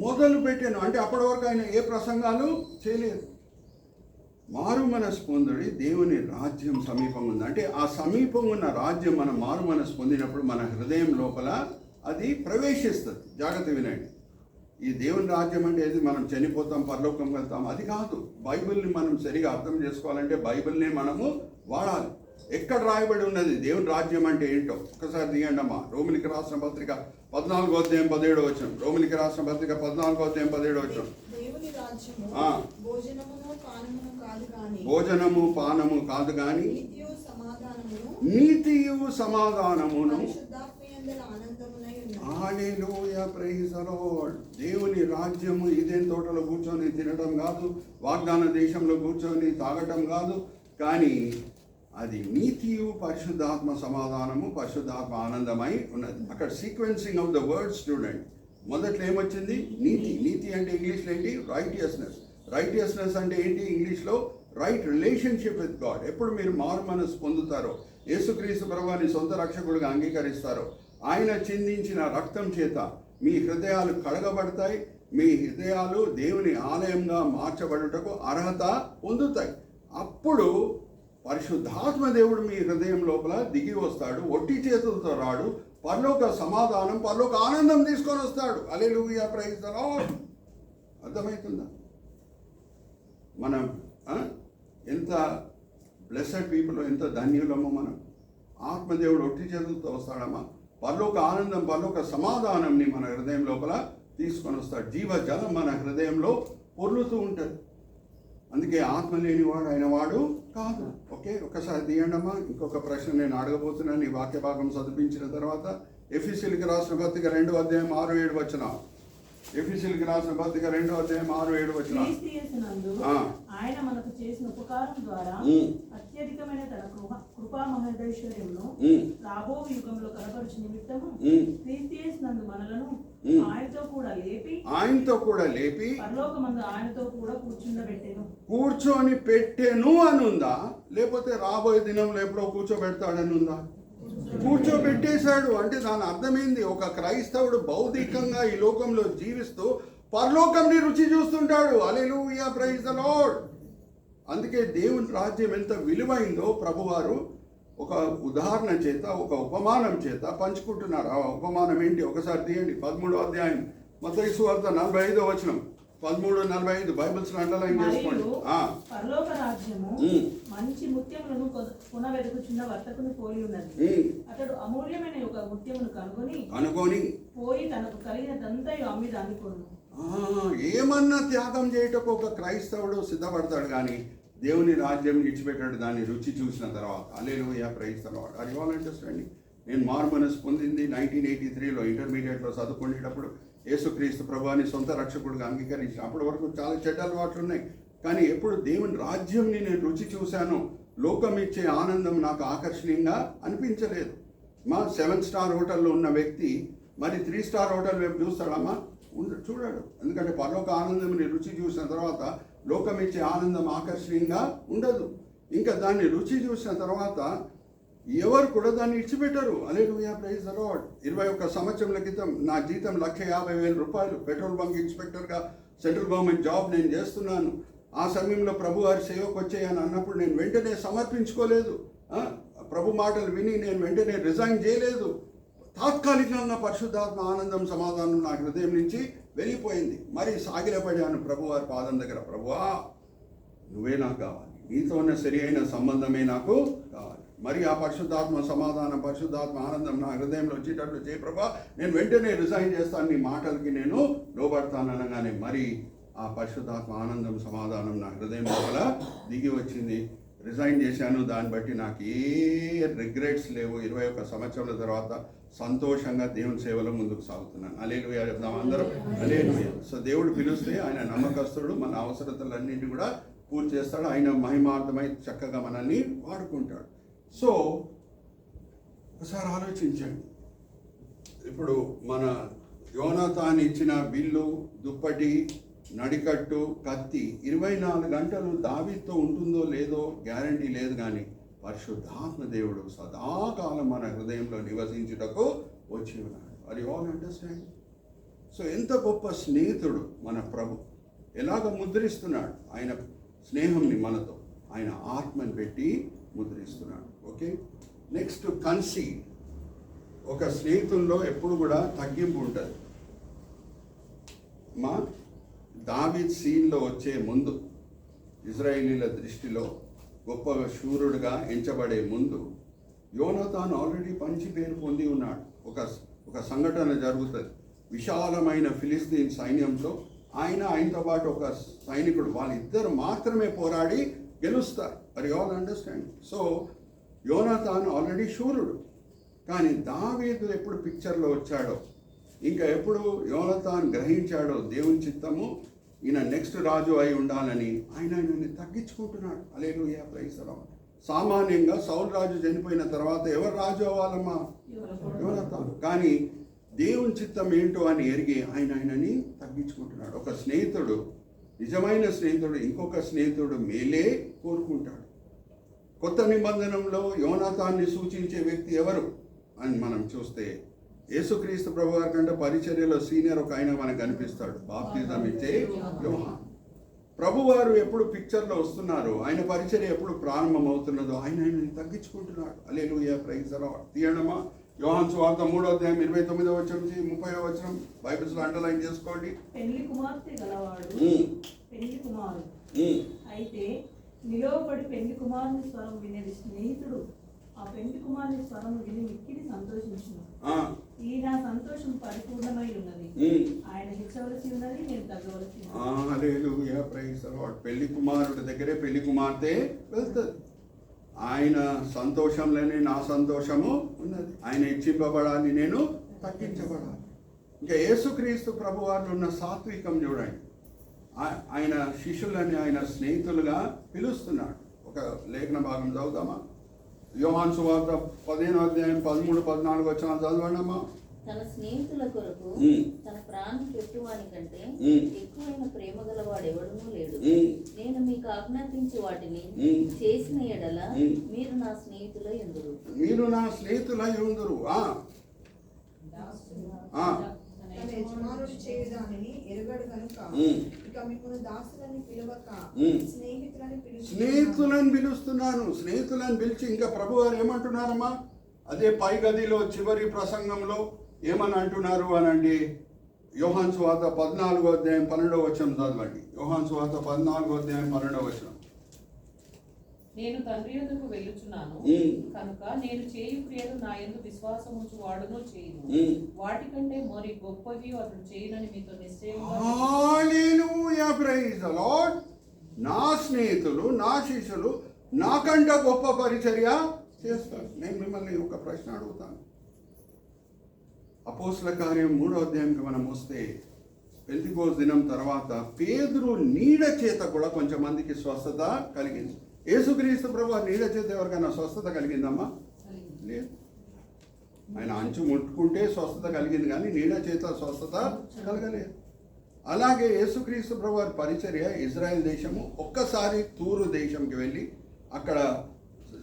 మొదలుపెట్టాను. అంటే అప్పటి వరకు ఆయన ఏ ప్రసంగాలు చేయలేదు. మారు మనసు పొందుడి, దేవుని రాజ్యం సమీపం ఉంది. అంటే ఆ సమీపం ఉన్న రాజ్యం మనం మారు మనసు పొందినప్పుడు మన హృదయం లోపల అది ప్రవేశిస్తుంది. జాగ్రత్త వినండి. ఈ దేవుని రాజ్యం అంటే ఏది? మనం చనిపోతాం, పరలోకం వెళ్తాం, అది కాదు. బైబిల్ని మనం సరిగా అర్థం చేసుకోవాలంటే బైబిల్ని మనము వాడాలి. ఎక్కడ రాయబడి ఉన్నది దేవుని రాజ్యం అంటే ఏంటో ఒకసారి తీయండి అమ్మా. రోమిలికి రాసిన పత్రిక 14వ అధ్యాయం 17వ వచనం. రోమిలికి రాసిన పత్రిక 14వ అధ్యాయం 17వ వచనం. భోజనము పానము కాదు కానీ నీతియు సమాధానమును. హల్లెలూయా, ప్రైజ్ ది లార్డ్. దేవుని రాజ్యము ఇదేం తోటలో కూర్చొని తినడం కాదు, వాగ్దాన దేశంలో కూర్చొని తాగటం కాదు, కానీ అది నీతియు పరిశుద్ధాత్మ సమాధానము, పరిశుద్ధాత్మ ఆనందమై ఉన్నది. అక్కడ సీక్వెన్సింగ్ ఆఫ్ ద వర్డ్స్ చూడండి. మొదట్లో ఏమొచ్చింది? నీతి. నీతి అంటే ఇంగ్లీష్లో ఏంటి? రైటియస్నెస్. రైటియస్నెస్ అంటే ఏంటి ఇంగ్లీష్లో? Right relationship with God. ఎప్పుడు మీరు మారు మనసు పొందుతారో, యేసుక్రీస్తు ప్రభువుని సొంత రక్షకుడిగా అంగీకరిస్తారో, ఆయన చిందించిన రక్తం చేత మీ హృదయాలు కడగబడతాయి. మీ హృదయాలు దేవుని ఆలయంగా మార్చబడుటకు అర్హత పొందుతాయి. అప్పుడు పరిశుద్ధాత్మ దేవుడు మీ హృదయం లోపల దిగి వస్తాడు. ఒట్టి చేతులతో రాడు. పరలోక సమాధానం, పరలోక ఆనందం తీసుకొని వస్తాడు. హల్లెలూయా, ప్రైజ్ ది లార్డ్. అర్థమవుతుందా? మనం ఎంత బ్లెస్సెడ్ పీపుల్, ఎంత ధన్యులమో మనం. ఆత్మదేవుడు ఒట్టి చేతులతో వస్తాడమ్మా. పరలోక ఆనందం, పరలోక సమాధానంని మన హృదయం లోపల తీసుకొని వస్తాడు. జీవజలం మన హృదయంలో పొర్లుతూ ఉంటుంది. అందుకే ఆత్మ లేనివాడు ఆయన వాడు కాదు. ఓకే, ఒకసారి తీయండమ్మా. ఇంకొక ప్రశ్న నేను అడగబోతున్నాను ఈ వాక్య భాగం చదివించిన తర్వాత. ఎఫెసీయులకు రాసిన పత్రిక 2వ అధ్యాయం 6-7 వచనాలు. ఎఫెసీయులకు రాసిన పత్రిక 2వ అధ్యాయం 6-7 వచనాలు. ఆయన మనకు చేసిన ఉపకారం ద్వారా అత్యధికమైన తన కృపా మహేశ్వర్యమును రాబో యుగంలో కనపరచు నిమిత్తము క్రీస్తునందు మనలను ఆయనతో కూడా లేపి పరలోకమందు ఆయనతో కూడా కూర్చొని పెట్టెను అనుందా, లేకపోతే రాబోయే దినంలో ఎప్పుడో కూర్చోబెడతాడని ఉందా? కూర్చోబెట్టేశాడు. అంటే దాని అర్థమైంది, ఒక క్రైస్తవుడు భౌతికంగా ఈ లోకంలో జీవిస్తూ పరలోకంని రుచి చూస్తుంటాడు. హల్లెలూయా, ప్రైజ్ ది లార్డ్. అందుకే దేవుని రాజ్యం ఎంత విలువైందో ప్రభువారు ఒక ఉదాహరణ చేత, ఒక ఉపమానం చేత పంచుకుంటున్నారు. ఆ ఉపమానం ఏంటి ఒకసారి తీయండి. 13వ అధ్యాయం మత్తయి సువార్త 45వ వచనం. 13:45 బైబిల్స్ అండర్లైన్ చేసుకోండి. పరలోక రాజ్యము మంచి ముత్యములను కొనవెదుకుచున్న వర్తకుని పోలి ఉన్నది. అతడు అమూల్యమైన ఒక ముత్యమును కనుగొని పోయి తనకు కలిగినదంతయు అమ్మి దాన్ని కొను. ఏమన్నా త్యాగం చేయటకు ఒక క్రైస్తవుడు సిద్ధపడతాడు, కానీ దేవుని రాజ్యం విడిచిపెట్టాడు దాన్ని రుచి చూసిన తర్వాత. Hallelujah, praise the Lord. Are you all understanding? నేను మారుమనసు పొందింది 1983లో ఇంటర్మీడియట్లో చదువుకునేటప్పుడు. యేసుక్రీస్తు ప్రభువాని సొంత రక్షకుడిగా అంగీకరించి అప్పటి వరకు చాలా చెడ్డ అలవాట్లు ఉన్నాయి, కానీ ఎప్పుడు దేవుని రాజ్యంని నేను రుచి చూశానో లోకం ఇచ్చే ఆనందం నాకు ఆకర్షణీయంగా అనిపించలేదు. మా 7 స్టార్ హోటల్లో ఉన్న వ్యక్తి మరి 3 స్టార్ హోటల్ వైపు చూస్తాడమ్మా? చూడాడు. ఎందుకంటే పరలోక ఆనందంని రుచి చూసిన తర్వాత లోకం ఇచ్చే ఆనందం ఆకర్షణీయంగా ఉండదు. ఇంకా దాన్ని రుచి చూసిన తర్వాత ఎవరు కూడా దాన్ని ఇచ్చిపెట్టరు. Hallelujah, praise the Lord. 21 సంవత్సరాల క్రితం నా జీతం 1,50,000 రూపాయలు. పెట్రోల్ బంక్ ఇన్స్పెక్టర్గా సెంట్రల్ గవర్నమెంట్ జాబ్ నేను చేస్తున్నాను. ఆ సమయంలో ప్రభు వారి సేవకు వచ్చేయని అన్నప్పుడు నేను వెంటనే సమర్పించుకోలేదు. ప్రభు మాటలు విని నేను వెంటనే రిజైన్ చేయలేదు. తాత్కాలికంగా పరిశుద్ధాత్మ ఆనందం సమాధానం నా హృదయం నుంచి వెళ్ళిపోయింది. మరి సాగిలపడాను ప్రభు వారి పాదం దగ్గర. ప్రభువా, నువ్వే నాకు కావాలి, నీతో ఉన్న సరి అయిన సంబంధమే నాకు కావాలి. మరి ఆ పరిశుద్ధాత్మ సమాధానం, పరిశుద్ధాత్మ ఆనందం నా హృదయంలో వచ్చేటట్లు చేయ ప్రభా, నేను వెంటనే రిజైన్ చేస్తాను, నీ మాటలకి నేను లోబడతాను అనగానే మరి ఆ పరిశుద్ధాత్మ ఆనందం సమాధానం నా హృదయం లోపల దిగి వచ్చింది. రిజైన్ చేశాను. దాన్ని బట్టి నాకు ఏ రిగ్రెట్స్ లేవు. 21 సంవత్సరాల తర్వాత సంతోషంగా దేవుని సేవలో ముందుకు సాగుతున్నాను. హల్లెలూయా చెప్దాం అందరం. హల్లెలూయా. సో దేవుడు పిలిస్తే ఆయన నమ్మకస్తుడు, మన అవసరతలన్నింటినీ కూడా పూర్తి చేస్తాడు. ఆయన మహిమార్థమై చక్కగా మనల్ని వాడుకుంటాడు. సో ఒకసారి ఆలోచించండి. ఇప్పుడు మన యోనాతాన్ ఇచ్చిన బిల్లు, దుప్పటి, నడికట్టు, కత్తి 24 గంటలు దావీదుతో ఉంటుందో లేదో గ్యారంటీ లేదు, కానీ పరిశుద్ధాత్మ దేవుడు సదాకాలం మన హృదయంలో నివసించుటకు వచ్చి ఉన్నాడు. అది ఆల్ అండర్స్టాండ్. సో ఎంత గొప్ప స్నేహితుడు మన ప్రభు. ఎలాగ ముద్రిస్తున్నాడు ఆయన స్నేహంని మనతో, ఆయన ఆత్మని పెట్టి ముద్రిస్తున్నాడు. Okay, next కన్సీడ్. ఒక స్నేహితుల్లో ఎప్పుడు కూడా తగ్గింపు ఉంటుంది. మా దావీద్ సీన్లో వచ్చే ముందు, ఇజ్రాయేలీల దృష్టిలో గొప్ప శూరుడుగా ఎంచబడే ముందు యోనాతాన్ ఆల్రెడీ పంచి పేరు పొంది ఉన్నాడు. ఒక సంఘటన జరుగుతుంది. విశాలమైన ఫిలిస్తీన్ సైన్యంతో ఆయనతో పాటు ఒక సైనికుడు, వాళ్ళిద్దరు మాత్రమే పోరాడి గెలుస్తారు. అది ఆల్ అండర్స్టాండ్. సో యోనాతాన్ ఆల్రెడీ శూరుడు, కానీ దావీదు ఎప్పుడు పిక్చర్లో వచ్చాడో, ఇంకా ఎప్పుడు యోనాతాన్ గ్రహించాడో దేవుని చిత్తము ఈయన నెక్స్ట్ రాజు అయి ఉండాలని ఆయనని తగ్గించుకుంటున్నాడు. హల్లెలూయా, ప్రైజ్ ది లార్డ్. సామాన్యంగా సౌలు రాజు చనిపోయిన తర్వాత ఎవరు రాజు అవ్వాలమ్మా? యోనాతాన్. కానీ దేవుని చిత్తం ఏంటో అని ఎరిగి ఆయనని తగ్గించుకుంటున్నాడు. ఒక స్నేహితుడు, నిజమైన స్నేహితుడు ఇంకొక స్నేహితుడు మేలే కోరుకుంటాడు. కొత్త నిబంధనలో యోనాతాన్ని సూచించే వ్యక్తి ఎవరు అని మనం చూస్తే యేసుక్రీస్తు ప్రభు వారి కంటే పరిచర్యలో సీనియర్ ఒక ఆయన మనకు కనిపిస్తాడు. బాప్తిజం ఇచ్చే యోహాన్. ప్రభువారు ఎప్పుడు పిక్చర్లో వస్తున్నారో, ఆయన పరిచర్య ఎప్పుడు ప్రారంభమవుతున్నదో ఆయనని తగ్గించుకుంటున్నాడు. హల్లెలూయా, ప్రైజ్ ది లార్డ్. తీయడమా యోహాను సువార్త 3వ అధ్యాయం 29వ వచనం నుంచి 30వ వచనం బైబిల్స్లో అండర్లైన్ చేసుకోండి. పెళ్లి కుమార్తె గలవాడు పెళ్లి కుమారుడు అయితే నిలవబడి పెళ్లి కుమారుని స్వరం వినేది స్నేహితుడు ఆ పెళ్లి కుమారుని స్వరం విని మిక్కిలి సంతోషించును. ఈ నా సంతోషం పరిపూర్ణమై ఉన్నది. ఆయన హెచ్చవలసి ఉన్నది, నేను తగ్గవలసి ఉన్నది. హల్లెలూయా, ప్రైజ్ ది లార్డ్. పెళ్లి కుమారుడి దగ్గరే పెళ్లి కుమార్తె వెళ్తుంది. ఆయన సంతోషంలోనే నా సంతోషము ఉన్నది. ఆయన హెచ్చింపబడాలి, నేను తగ్గించబడాలి. ఇంకా యేసుక్రీస్తు ప్రభు వారిలో ఉన్న సాత్వికం చూడండి. ఆయన శిష్యులని ఆయన స్నేహితులుగా పిలుస్తున్నాడు. ఒక లేఖన భాగం చదువుదామా? యోహాను సువార్త 15వ అధ్యాయం 13, 14 వచనాలు చదవండమ్మా. తన స్నేహితుల కొరకు తన ప్రాణం పెట్టువాని కంటే ఎక్కువైన ప్రేమ గలవాడు ఎవడునూ లేడు. నేను మీకు ఆజ్ఞాపించి వాటిని చేసిన ఎడల మీరు నా స్నేహితులై యుందురు. మీరు నా స్నేహితులై యుందురు. తన యజమానుడు చేయు దానిని ఎరుగడు కనుక ఇక మిమ్మల్ని దాసులని పిలవక స్నేహితులను పిలుస్తున్నాను. స్నేహితులను పిలిచి ఇంకా ప్రభు వారు ఏమంటున్నారమ్మా? అదే పై గదిలో చివరి ప్రసంగంలో ఏమని అంటున్నారు అనండి. యోహాను సువార్త 14వ అధ్యాయం 12వ వచనం చదవండి. యోహాను సువార్త 14వ అధ్యాయం 12వ వచనం. నేను తండ్రి యొద్దకు వెళ్ళుచున్నాను కనుక నేను చేయు క్రియలు నా యందు విశ్వాసముంచు వాడును చేయను. వాటికంటే మరి గొప్పవి అతడు చేయనని మీతో నిశ్చయంగా. హల్లెలూయా, ప్రైజ్ ది లార్డ్. నా స్నేహితులు, నా శిష్యులు నాకంటే గొప్ప పరిచర్య చేస్తారు. నేను మిమ్మల్ని ఒక ప్రశ్న అడుగుతాను. అపోస్తల కార్యం 3వ అధ్యాయంకి మనం వస్తే, పెంతెకోస్తు దినం తర్వాత పేతురు నీడ చేత కూడా కొంచెం మందికి స్వస్థత కలిగింది. యేసుక్రీస్తు ప్రభు నీడ చేత ఎవరికైనా స్వస్థత కలిగిందమ్మా? లేదు. ఆయన అంచు ముట్టుకుంటే స్వస్థత కలిగింది, కానీ నీడ చేత స్వస్థత కలగలేదు. అలాగే యేసుక్రీస్తు ప్రభు వారి పరిచర్య ఇజ్రాయెల్ దేశము. ఒక్కసారి తూరు దేశంకి వెళ్ళి అక్కడ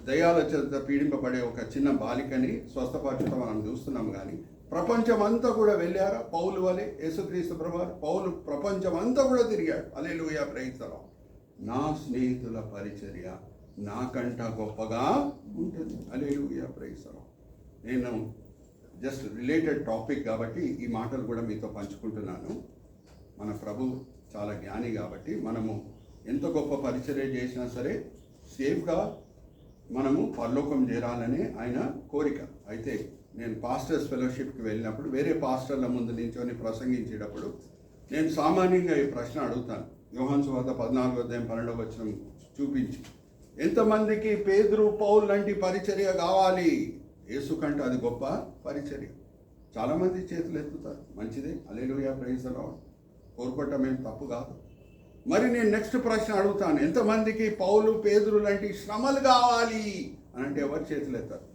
దయ్యాల చేత పీడింపబడే ఒక చిన్న బాలికని స్వస్థపరచడం మనం చూస్తున్నాం. కానీ ప్రపంచం అంతా కూడా వెళ్ళారా పౌలు వలె? యేసుక్రీస్తు ప్రభు పౌలు ప్రపంచం అంతా కూడా తిరిగాడు. హల్లెలూయా, ప్రైజ్ ది లార్డ్. నా స్నేహితుల పరిచర్య నాకంట గొప్పగా ఉంటుంది. హల్లెలూయా, ప్రైజ్ ది లార్డ్. నేను జస్ట్ రిలేటెడ్ టాపిక్ కాబట్టి ఈ మాటలు కూడా మీతో పంచుకుంటున్నాను. మన ప్రభు చాలా జ్ఞాని కాబట్టి మనము ఎంత గొప్ప పరిచర్య చేసినా సరే సేఫ్గా మనము పరలోకం చేరాలని ఆయన కోరిక. అయితే నేను పాస్టర్స్ ఫెలోషిప్కి వెళ్ళినప్పుడు వేరే పాస్టర్ల ముందు నించొని ప్రసంగించేటప్పుడు నేను సామాన్యంగా ఈ ప్రశ్న అడుగుతాను. యోహాను సువార్త 14వ అధ్యాయం 12వ వచనం చూపించి, ఎంతమందికి పేతురు, పౌలు లాంటి పరిచర్య కావాలి? యేసు కంటే అది గొప్ప పరిచర్య. చాలామంది చేతులు ఎత్తుతారు, మంచిదే. హల్లెలూయా, ప్రైజ్ ది లార్డ్. కోరుకోవటం ఏం తప్పు కాదు. మరి నేను నెక్స్ట్ ప్రశ్న అడుగుతాను, ఎంతమందికి పౌలు, పేతురు లాంటి శ్రమలు కావాలి అని అంటే ఎవరు చేతులు ఎత్తారు?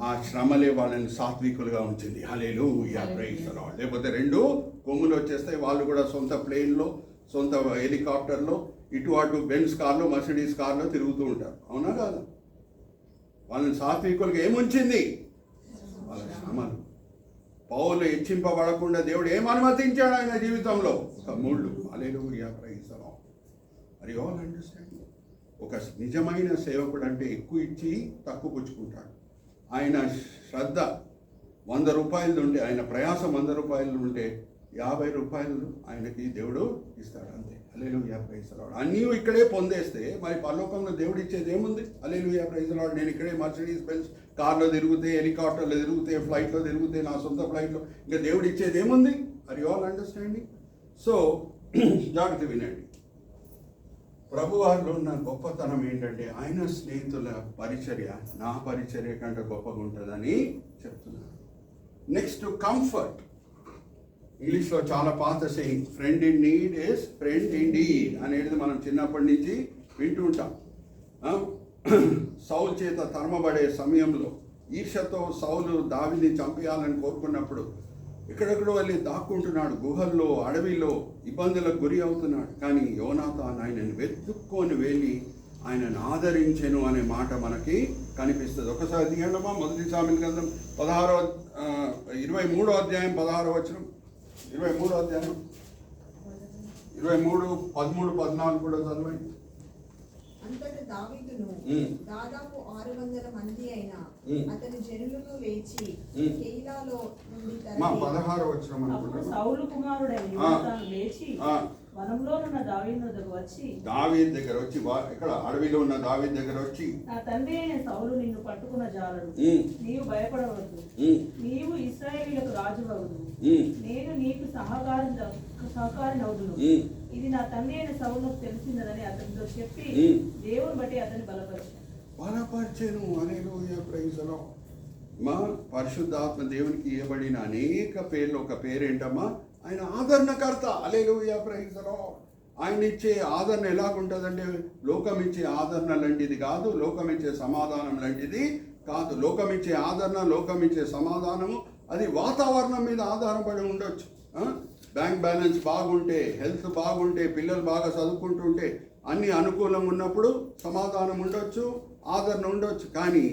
ఆ శ్రమలే వాళ్ళని సాత్వికులుగా ఉంచింది. హల్లెలూయా, ప్రైజ్ ది లార్డ్. లేకపోతే రెండు కొమ్ములు వచ్చేస్తాయి. వాళ్ళు కూడా సొంత ప్లేన్లో, సొంత హెలికాప్టర్లో, ఇటు అటు బెంజ్ కార్లో, మర్సిడీస్ కార్లో తిరుగుతూ ఉంటారు. అవునా కాదా? వాళ్ళని సాత్వికులుగా ఏముంచింది? వాళ్ళ శ్రమలు. పౌలు హెచ్చింపబడకుండా దేవుడు ఏం అనుమతించాడు ఆయన జీవితంలో? ఒక ముళ్ళు. హల్లెలూయా, ప్రైజ్ ది లార్డ్. మరి ఆల్ అండర్స్టాండ్. ఒక నిజమైన సేవకుడు అంటే ఎక్కువ ఇచ్చి తక్కువ పుచ్చుకుంటాడు. ఆయన శ్రద్ధ 100 రూపాయలు ఉంటే, ఆయన ప్రయాసం 100 రూపాయలు ఉంటే 50 రూపాయలు ఆయనకి దేవుడు ఇస్తాడు, అంతే. హల్లెలూయా, ప్రైజ్ ది లార్డ్. అన్నీ ఇక్కడే పొందేస్తే మరి పరలోకంలో దేవుడు ఇచ్చేది ఏముంది? హల్లెలూయా, ప్రైజ్ ది లార్డ్. నేను ఇక్కడే మర్సిడీస్ బెంజ్ కార్లో తిరుగుతే, హెలికాప్టర్లో తిరుగుతే, ఫ్లైట్లో తిరుగుతే, నా సొంత ఫ్లైట్లో, ఇంకా దేవుడు ఇచ్చేది ఏముంది? Are you all understanding? So జాగ్రత్త వినండి. ప్రభువారిలో ఉన్న గొప్పతనం ఏంటంటే ఆయన స్నేహితుల పరిచర్య నా పరిచర్య కంటే గొప్పగా ఉంటుందని చెప్తున్నారు. Next, comfort. ఇంగ్లీష్లో చాలా పాత saying, friend in need is friend in deed అనేది మనం చిన్నప్పటి నుంచి వింటూ ఉంటాం. సౌలు చేత తరమబడే సమయంలో ఈర్ష్యతో సౌలు దావీదుని చంపేయాలని కోరుకున్నప్పుడు ఎక్కడెక్కడో వెళ్ళి దాక్కుంటున్నాడు, గుహల్లో, అడవిలో ఇబ్బందులకు గురి అవుతున్నాడు. కానీ యోనాతాను ఆయనను వెతుక్కొని వెళ్ళి ఆయనను ఆదరించెను అనే మాట మనకి కనిపిస్తుంది. ఒకసారి దిగండమ్మా, మొదటి సామెతల గ్రంథం 23వ అధ్యాయం 16వ వచనం. 23వ అధ్యాయం 23, 13, 14 కూడా చదవండి. అంతట దావీదును దాదాపు 600 మంది అయిన అతని జనులను లేచి కెయీలాలో నుండి తరలి 16వ వచనం అప్పుడు అనుకుంటా. సౌలు కుమారుడైన యోనాతాను లేచి వనంలోనున్న దావీదు వద్దకు వచ్చి దావీదు దగ్గర వచ్చి ఇక్కడ అడవిలో ఉన్న దావీదు దగ్గర వచ్చి, నా తండ్రి అయిన సౌలు నిన్ను పట్టుకున్న జాలడు, నీవు భయపడవద్దు, నీవు ఇశ్రాయేలీయులకు రాజువవుదు, నేను నీకు సహకారినవుదును, ఇది నా తండ్రి అయిన సౌలుకు తెలిసినదని అతనితో చెప్పి దేవుని బట్టి అతన్ని బలపరిచెను. హల్లెలూయా, ప్రైజ్ ది లార్డ్. మా పరిశుద్ధాత్మ దేవునికి ఇవ్వబడిన అనేక పేర్లు ఒక పేరేంటమ్మా, ఆయన ఆదరణకర్త. హల్లెలూయా, ప్రైజ్ ది లార్డ్. ఆయన ఇచ్చే ఆదరణ ఎలాగుంటుందంటే లోకం ఇచ్చే ఆదరణ లాంటిది కాదు, లోకం ఇచ్చే సమాధానం లాంటిది కాదు. లోకం ఇచ్చే ఆదరణ, లోకం ఇచ్చే సమాధానము అది వాతావరణం మీద ఆధారపడి ఉండొచ్చు. బ్యాంక్ బ్యాలెన్స్ బాగుంటే, హెల్త్ బాగుంటే, పిల్లలు బాగా చదువుకుంటుంటే, అన్ని అనుకూలంగా ఉన్నప్పుడు సమాధానం ఉండొచ్చు, ఆదరణ ఉండొచ్చు. కానీ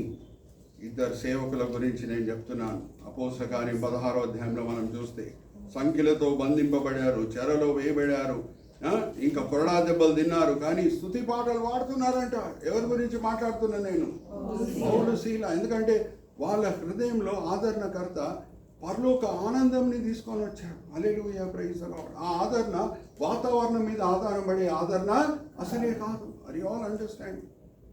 ఇద్దరు సేవకుల గురించి నేను చెప్తున్నాను. అపోస్తల కార్యం 16వ అధ్యాయంలో మనం చూస్తే సంఖ్యలతో బంధింపబడారు, చెరలో వేయబడారు, ఇంకా కొరడా దెబ్బలు తిన్నారు, కానీ స్తుతి పాటలు పాడుతున్నారంట. ఎవరి గురించి మాట్లాడుతున్నా నేను? పౌలు, శీల. ఎందుకంటే వాళ్ళ హృదయంలో ఆదరణకర్త పరలోక ఆనందంని తీసుకొని వచ్చాడు. హల్లెలూయా, ప్రైజ్ ది లార్డ్. ఆ ఆదరణ వాతావరణం మీద ఆధారపడే ఆదరణ అసలే కాదు. అది ఆల్ అండర్స్టాండ్.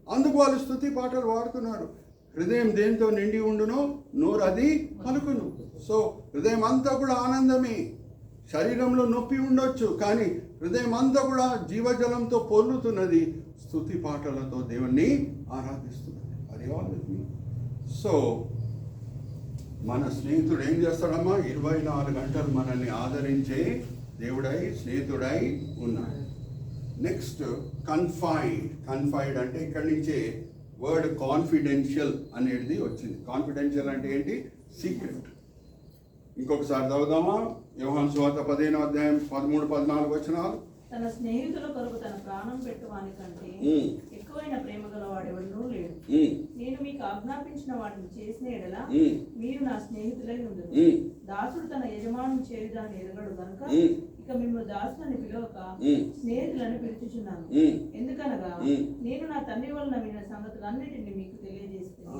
అందుకు వాళ్ళు స్తుతి పాటలు పాడుతున్నారు. హృదయం దేంతో నిండి ఉండునో నోరు అది పలుకును. సో హృదయం అంతా కూడా ఆనందమే. శరీరంలో నొప్పి ఉండొచ్చు, కానీ హృదయం అంతా కూడా జీవజలంతో పొర్లుతున్నది, స్తుతి పాటలతో దేవుణ్ణి ఆరాధిస్తున్నది. అది ఆల్ విత్ మీ. సో మన స్నేహితుడు ఏం చేస్తాడమ్మా? 24 గంటలు మనల్ని ఆదరించే దేవుడై, స్నేహితుడై ఉన్నాడు. నెక్స్ట్ కన్ఫైడ్ అంటే ఇక్కడి నుంచే వర్డ్ కాన్ఫిడెన్షియల్ అనేది వచ్చింది. కాన్ఫిడెన్షియల్ అంటే ఏంటి? సీక్రెట్. ఇంకొకసారి చదువుదామా? యోహాను సువార్త 15వ అధ్యాయం 13-14 వచనాలు. తన స్నేహితుల కొరకు తన ప్రాణం పెట్టువాని కంటే ఎక్కువైన ప్రేమ గలవాడెవడూ లేడు. నేను మీకు ఆజ్ఞాపించిన వాటిని చేసిన ఎడల మీరు నా స్నేహితులై ఉండును. దాసుడు తన యజమానుని చేయుదాన్ని ఎరగడు గనుక ఇక మిమ్మల్ని దాసులని పిలవక స్నేహితులని పిలుచుచున్నాను. ఎందుకనగా నేను నా తండ్రి వలన విన్న సంగతులన్నిటిని మీకు తెలియజేస్తాను.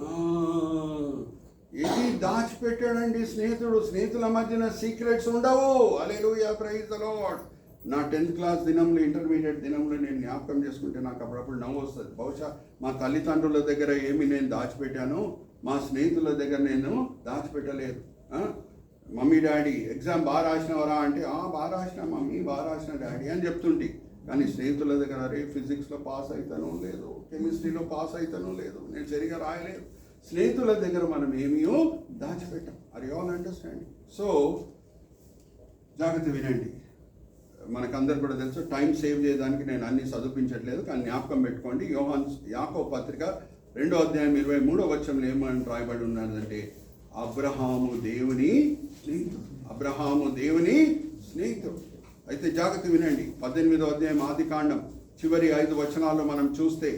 ఇది దాచిపెట్టాడండి స్నేహితుడు. స్నేహితుల మధ్యన సీక్రెట్స్ ఉండవు. హల్లెలూయా, ప్రైజ్ ది లార్డ్. నా 10th క్లాస్ దినంలో, ఇంటర్మీడియట్ దినంలో నేను జ్ఞాపకం చేసుకుంటే నాకు అప్పుడప్పుడు నవ్వు వస్తుంది. బహుశా మా తల్లిదండ్రుల దగ్గర ఏమి నేను దాచిపెట్టాను, మా స్నేహితుల దగ్గర నేను దాచిపెట్టలేదు. మమ్మీ డాడీ ఎగ్జామ్ బాగా రాసినవరా అంటే బాగా రాసిన మమ్మీ, బాగా రాసిన డాడీ అని చెప్తుంటే, కానీ స్నేహితుల దగ్గర అరే ఫిజిక్స్లో పాస్ అవుతానో లేదు, కెమిస్ట్రీలో పాస్ అవుతానో లేదు, నేను సరిగా రాయలేదు. స్నేహితుల దగ్గర మనం ఏమీయో దాచిపెట్టాం. అది ఆల్ అండర్స్టాండింగ్. సో జాగ్రత్త వినండి. మనకందరు కూడా తెలుసు, టైం సేవ్ చేయడానికి నేను అన్ని చదివించట్లేదు, కానీ జ్ఞాపకం పెట్టుకోండి. యాకోబు పత్రిక 2వ అధ్యాయం 23వ వచనంలో ఏమని రాయబడి ఉన్నదంటే, అబ్రహాము దేవుని స్నేహితుడు. అబ్రహాము దేవుని స్నేహితుడు. అయితే జాగ్రత్త వినండి. 18వ అధ్యాయం ఆదికాండం చివరి 5 వచనాల్లో మనం చూస్తే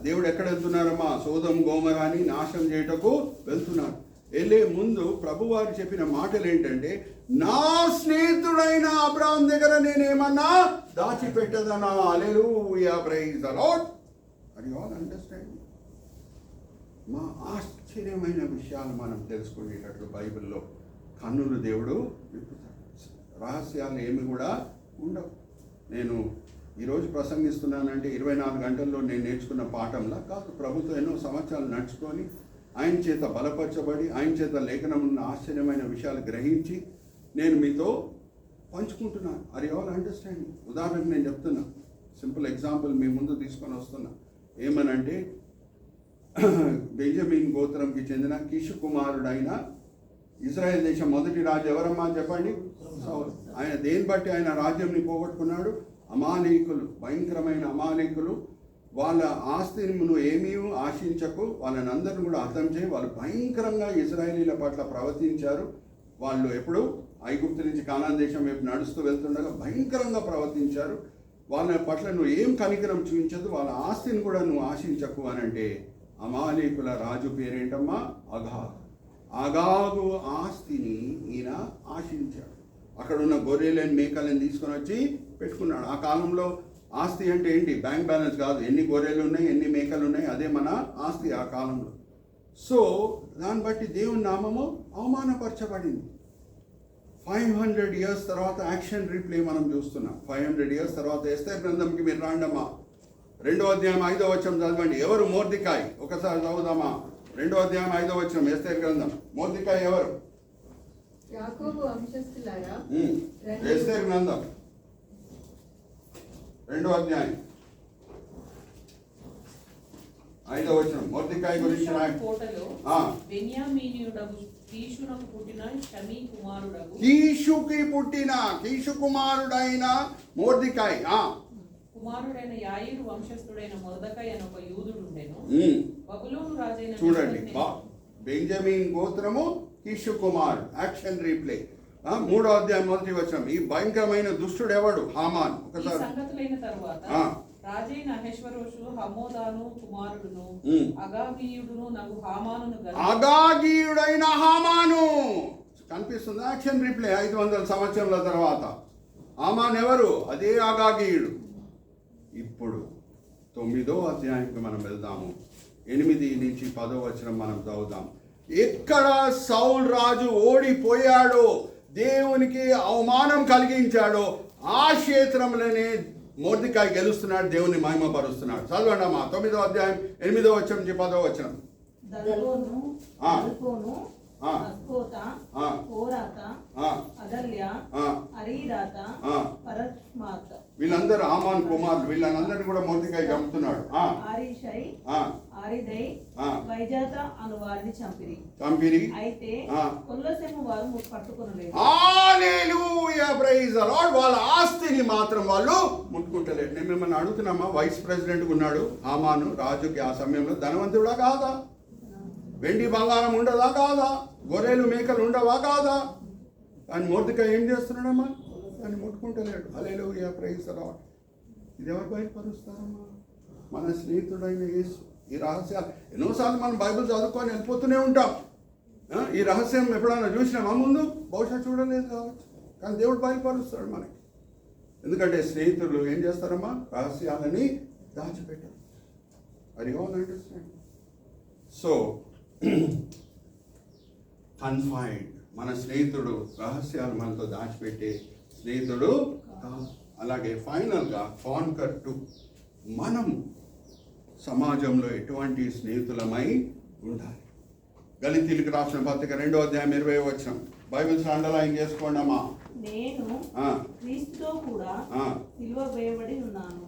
దేవుడు ఎక్కడ వెళ్తున్నారమ్మా? సోదొమ గోమరాని నాశనం చేయటకు వెళ్తున్నారు. వెళ్ళే ముందు ప్రభువారు చెప్పిన మాటలు ఏంటంటే, నా స్నేహితుడైన అబ్రహాం దగ్గర నేనేమన్నా దాచిపెట్టదనా? హల్లెలూయా, ప్రైజ్ ది లార్డ్. అది ఆల్ అండర్స్టాండ్. మా ఆశ్చర్యమైన విషయాలు మనం తెలుసుకునేటట్లు బైబిల్లో కన్నులు దేవుడు విప్పుతాడు. రహస్యాలు ఏమి కూడా ఉండవు. నేను ఈరోజు ప్రసంగిస్తున్నానంటే 24 గంటల్లో నేను నేర్చుకున్న పాఠంలా కాదు. ప్రభుత్వం ఎన్నో సంవత్సరాలు నడుచుకొని ఆయన చేత బలపరచబడి, ఆయన చేత లేఖనం ఉన్న ఆశ్చర్యమైన విషయాలు గ్రహించి నేను మీతో పంచుకుంటున్నాను. అది ఆల్ అండర్స్టాండింగ్. ఉదాహరణకు నేను చెప్తున్నా, సింపుల్ ఎగ్జాంపుల్ మీ ముందు తీసుకొని వస్తున్నా. ఏమనంటే, బెంజమిన్ గోత్రంకి చెందిన కీషు కుమారుడైన ఇజ్రాయెల్ దేశం మొదటి రాజు ఎవరమ్మా చెప్పండి? సౌలు. ఆయన దేని బట్టి ఆయన రాజ్యంని పోగొట్టుకున్నాడు? అమాలేకులు, భయంకరమైన అమాలేకులు. వాళ్ళ ఆస్తిని నువ్వు ఏమీ ఆశించకు, వాళ్ళని అందరిని కూడా హతం చేయి. వాళ్ళు భయంకరంగా ఇజ్రాయేలీల పట్ల ప్రవర్తించారు. వాళ్ళు ఎప్పుడు ఐగుప్తు నుంచి కానాన్ దేశం వైపు నడుస్తూ వెళ్తుండగా భయంకరంగా ప్రవర్తించారు. వాళ్ళ పట్ల నువ్వు ఏం కనికరం చూపించదు, వాళ్ళ ఆస్తిని కూడా నువ్వు ఆశించకు అని అంటే, అమాలేకుల రాజు పేరేంటమ్మా? అగాగు. అగాగు ఆస్తిని ఈయన ఆశించాడు. అక్కడ ఉన్న గొర్రెలను మేకలను తీసుకొని వచ్చి పెట్టుకున్నాడు. ఆ కాలంలో ఆస్తి అంటే ఏంటి? బ్యాంక్ బ్యాలెన్స్ కాదు, ఎన్ని గొర్రెలు ఉన్నాయి, ఎన్ని మేకలు ఉన్నాయి, అదే మన ఆస్తి ఆ కాలంలో. సో దాన్ని బట్టి దేవుని నామము అవమానపరచబడింది. 500 years తర్వాత యాక్షన్ రీప్లే మనం చూస్తున్నాం. 500 years తర్వాత ఎస్తేర్ గ్రంథంకి మీరు రాండమ్మా. 2వ అధ్యాయం 5వ వచనం చదవండి. ఎవరు మొర్దెకాయ్? ఒకసారి చదువుదామా. 2వ అధ్యాయం 5వ వచనం ఎస్తేర్ గ్రంథం. మొర్దెకాయ్ ఎవరు? యాకోబు వంశస్థులారా ఎస్తేర్ గ్రంథం 2వ అధ్యాయం 5వ వచనం. మొర్దెకాయ్ గురించి కోటలో ఆ. బెన్యామీనీయుడగు కీషునకు పుట్టిన షమీ కుమారుడగు కీషు కుమారుడైన మొర్దెకాయ్ కుమారుడైన యాయిరు వంశస్థుడైన మొర్దెకాయ్ అనే ఒక యూదుడు ఉండెను. బబులోను రాజైన చూడండి, నెబుకద్నెజరు బెంజమిన్ గోత్రము కీషు కుమార్. యాక్షన్ రీప్లే 3వ అధ్యాయం 1వ వచనం. ఈ భయంకరమైన దుష్టుడు ఎవడు? హామాన్. ఈ ఒకసారి సంగతులైన తరువాత ఆ. రాజైన అహేశ్వరోషు హమోదాను కుమారుడును ఉమ్. అగాగీయుడును నగు హామానును గల అగాగీయుడైన హామాను కనిపిస్తుంది. యాక్షన్ రీప్లే 500 సంవత్సరాల తర్వాత. హామాన్ ఎవరు? అదే అగాగీయుడు. ఇప్పుడు 9వ అధ్యాయంకి మనం వెళ్దాము. 8 నుంచి 10వ వచనం మనం చదువుదాం. ఎక్కడ సౌల్ రాజు ఓడిపోయాడో, దేవునికి అవమానం కలిగించాడో, ఆ క్షేత్రంలోనే మొర్దెకాయ్ గెలుస్తున్నాడు, దేవుని మహిమపరుస్తున్నాడు. చదవండి అమ్మా. 9వ అధ్యాయం 8వ వచనం నుంచి 10వ వచనం. దల్గోను, ఆ. అల్కోను, ఆ. అస్కోత, ఆ. కోరాత, ఆ, అదల్య, ఆ, అరీరాత, ఆ. పరస్మాత్, వీళ్ళందరూ హామాన్ కుమారులు. వీళ్ళందరినీ కూడా మొర్దెకాయ్ చంపుతున్నాడు. ఆరిషై, ఆ, ఆరిదై, ఆ. వైజాత అను వారిని చంపిరి. చంపిరి. అయితే ఆ. కొల్లసెము వారు పట్టుకొనలేదు. హల్లెలూయా, ప్రైజ్ ది లార్డ్. వాళ్ళ ఆస్తిని మాత్రం వాళ్ళు ముట్టుకుంటలేరు. నేను మిమ్మల్ని అడుగుతున్నామా, వైస్ ప్రెసిడెంట్ ఉన్నాడు హామాను, రాజుకి ఆ సమయంలో ధనవంతుడా కాదా? వెండి బంగారం ఉండదా కాదా? గొర్రెలు మేకలు ఉండవా కాదా? కానీ మొర్దెకాయ్ ఏం చేస్తున్నాడమ్మా? దాన్ని ముట్టుకుంటలేడు. హల్లెలూయా, ప్రైజ్ ది లార్డ్. ఇది ఎవరు బయటపరుస్తారమ్మా? మన స్నేహితుడైన యేసు. ఈ రహస్యాలు ఎన్నోసార్లు మనం బైబిల్ చదువుకొని వెళ్ళిపోతూనే ఉంటాం. ఈ రహస్యం ఎప్పుడైనా చూసినామా ముందు? బహుశా చూడలేదు కావచ్చు. కానీ దేవుడు బయలుపరుస్తాడు మనకి. ఎందుకంటే స్నేహితులు ఏం చేస్తారమ్మా? రహస్యాలని దాచిపెట్టారు. అది ఆల్ అండర్స్టాండ్. సో కన్ఫైన్డ్, మన స్నేహితుడు రహస్యాలు మనతో దాచిపెట్టే స్నేహితుడు కాదు. అలాగే ఫైనల్గా కాన్కర్ టు, మనం సమాజంలో ఎటువంటి స్నేహితులమై ఉండాలి. గలితీయులకు రాసిన పత్రిక 2వ అధ్యాయం 20వ వచనం. బైబిల్స్ అండర్లైన్ చేసుకోండి అమ్మా. నేను క్రీస్తుతో కూడా సిలువ వేయబడి ఉన్నాను.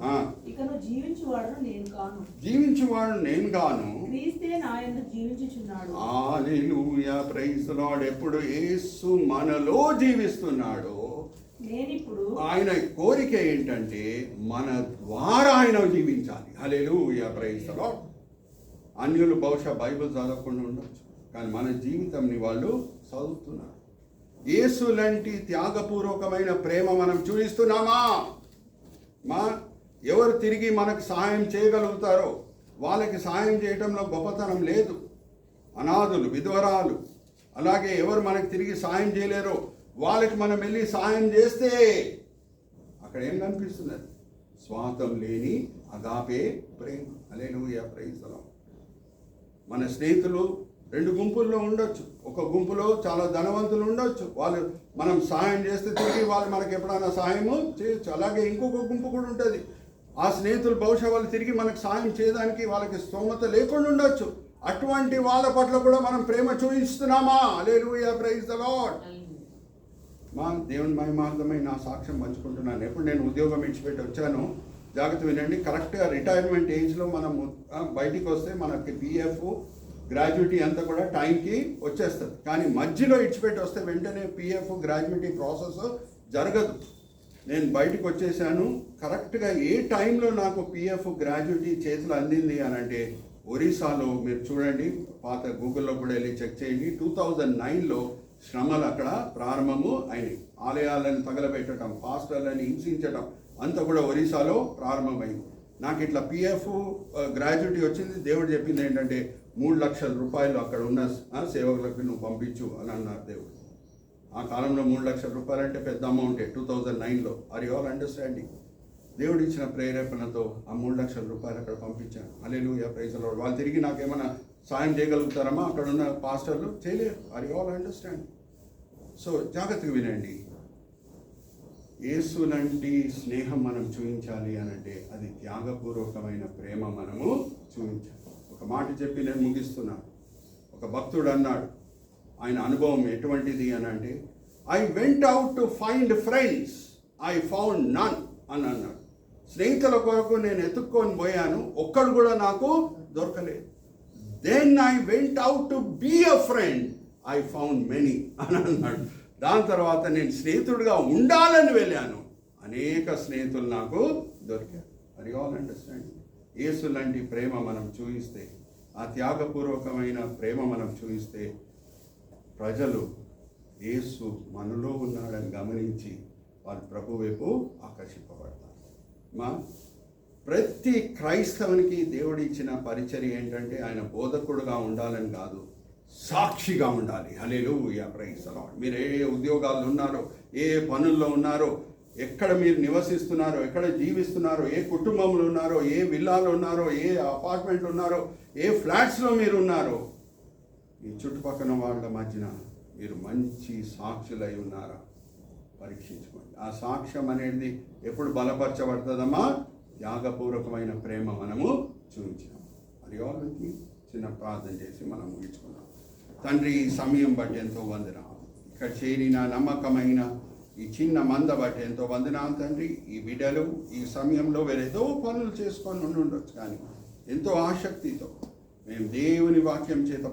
ఇకను జీవించువాడు నేను కాను, జీవించువాడు నేను గాను, క్రీస్తే నా యందు జీవించుచున్నాడు. హల్లెలూయా, ప్రైజ్ ది లార్డ్. ఎప్పుడు యేసు మనలో జీవిస్తున్నాడో, నేనిప్పుడు ఆయన కోరిక ఏంటంటే మన ద్వారా ఆయన జీవించాలి. హల్లెలూయా, ప్రైజ్ ది లార్డ్. అన్యులు బహుశా బైబిల్ చదవకుండా ఉండొచ్చు, కానీ మన జీవితంని వాళ్ళు చదువుతున్నారు. యేసు లాంటి త్యాగపూర్వకమైన ప్రేమ మనం చూపిస్తున్నామా? ఎవరు తిరిగి మనకు సహాయం చేయగలుగుతారో వాళ్ళకి సహాయం చేయటంలో గొప్పతనం లేదు. అనాథులు, విధవరాలు, అలాగే ఎవరు మనకు తిరిగి సహాయం చేయలేరో వాళ్ళకి మనం వెళ్ళి సహాయం చేస్తే అక్కడ ఏం కనిపిస్తుంది? స్వార్థం లేని అగాపే ప్రేమ. Hallelujah, praise the Lord. మన స్నేహితులు 2 గుంపుల్లో ఉండొచ్చు. ఒక గుంపులో చాలా ధనవంతులు ఉండొచ్చు, వాళ్ళు మనం సహాయం చేస్తే తిరిగి వాళ్ళు మనకి ఎప్పుడైనా సహాయము చేయొచ్చు. అలాగే ఇంకొక గుంపు కూడా ఉంటుంది. ఆ స్నేహితులు బహుశా వాళ్ళు తిరిగి మనకు సహాయం చేయడానికి వాళ్ళకి స్తోమత లేకుండా ఉండొచ్చు. అటువంటి వాళ్ళ పట్ల కూడా మనం ప్రేమ చూపిస్తున్నామా? హల్లెలూయా, ప్రైజ్ ది లార్డ్. మా దేవుని మహిమార్థమై నా సాక్ష్యం పంచుకుంటున్నాను. ఎప్పుడు నేను ఉద్యోగం ఇచ్చిపెట్టి వచ్చాను, జాగ్రత్త వినండి. కరెక్ట్గా రిటైర్మెంట్ ఏజ్లో మనం బయటికి వస్తే మనకి పిఎఫ్, గ్రాడ్యుయేటీ అంతా కూడా టైంకి వచ్చేస్తుంది. కానీ మధ్యలో ఇచ్చిపెట్టి వస్తే వెంటనే పిఎఫ్, గ్రాడ్యుయేటీ ప్రాసెస్ జరగదు. నేను బయటకు వచ్చేసాను. కరెక్ట్గా ఏ టైంలో నాకు పిఎఫ్, గ్రాడ్యుయేటీ చేతులు అందింది అని అంటే, ఒరిస్సాలో మీరు చూడండి, పాత గూగుల్లో కూడా వెళ్ళి చెక్ చేయండి. 2009లో శ్రమలు అక్కడ ప్రారంభము అయినాయి. ఆలయాలను తగలబెట్టడం, పాస్టర్లని హింసించడం అంతా కూడా ఒరిస్సాలో ప్రారంభమైంది. నాకు ఇట్లా పిఎఫ్, గ్రాడ్యుయేటీ వచ్చింది. దేవుడు చెప్పింది ఏంటంటే 3 లక్షల రూపాయలు అక్కడ ఉన్న సేవకులకు నువ్వు పంపించు అని అన్నారు దేవుడు. ఆ కాలంలో 3 లక్షల రూపాయలు అంటే పెద్ద అమౌంటే 2009లో. Are you all understanding? దేవుడు ఇచ్చిన ప్రేరేపణతో ఆ 3 లక్షల రూపాయలు అక్కడ పంపించాను. Hallelujah, praise the Lord. వాళ్ళు తిరిగి నాకేమైనా సాయం చేయగలుగుతారమ్మా? అక్కడ ఉన్న పాస్టర్లు చేయలేరు. Are you all understand? So జాగ్రత్తగా వినండి. యేసు లాంటి స్నేహం మనం చూపించాలి అని అంటే అది త్యాగపూర్వకమైన ప్రేమ మనము చూపించాలి. ఒక మాట చెప్పి నేను ముగిస్తున్నాను. ఒక భక్తుడు అన్నాడు, ఆయన అనుభవం ఎటువంటిది అని అంటే, I went out to find friends, I found none అని అన్నాడు. స్నేహితుల కొరకు నేను ఎత్తుక్కొని పోయాను, ఒక్కడు కూడా నాకు దొరకలేదు. Then I went out to be a friend, I found many అని అన్నాడు. దాని తర్వాత నేను స్నేహితుడిగా ఉండాలని వెళ్ళాను, అనేక స్నేహితులు నాకు దొరికారు. అది ఆల్ అండర్స్టాండ్. యేసు లాంటి ప్రేమ మనం చూపిస్తే, ఆ త్యాగపూర్వకమైన ప్రేమ మనం చూపిస్తే, ప్రజలు యేసు మనలో ఉన్నాడని గమనించి వారు ప్రభు వైపు ఆకర్షింపబడతారు. ప్రతి క్రైస్తవునికి దేవుడు ఇచ్చిన పరిచర్య ఏంటంటే ఆయన బోధకుడుగా ఉండాలని కాదు, సాక్షిగా ఉండాలి. హల్లెలూయా, ప్రైజ్ ది లార్డ్. మీరు ఏ ఉద్యోగాల్లో ఉన్నారో, ఏ పనుల్లో ఉన్నారో, ఎక్కడ మీరు నివసిస్తున్నారో, ఎక్కడ జీవిస్తున్నారో, ఏ కుటుంబంలో ఉన్నారో, ఏ విల్లాలో ఉన్నారో, ఏ అపార్ట్మెంట్లో ఉన్నారో, ఏ ఫ్లాట్స్లో మీరు ఉన్నారో, ఈ చుట్టుపక్కల వాళ్ళ మధ్యన మీరు మంచి సాక్షులై ఉన్నారా పరీక్షించుకోండి. ఆ సాక్ష్యం అనేది ఎప్పుడు బలపరచబడుతుందమ్మా? త్యాగపూర్వకమైన ప్రేమ మనము చూపించాము. అది వాళ్ళకి చిన్న ప్రార్థన చేసి మనం ముగించుకున్నాం. తండ్రి, ఈ సమయం బట్టి ఎంతో వందనాలు. ఇక్కడ చేరిన నమ్మకమైన ఈ చిన్న మంద బట్టి ఎంతో వందనాలు తండ్రి. ఈ బిడ్డలు ఈ సమయంలో వేరేదో పనులు చేసుకొని ఉండొచ్చు, కానీ ఎంతో ఆసక్తితో మేము దేవుని వాక్యం చేత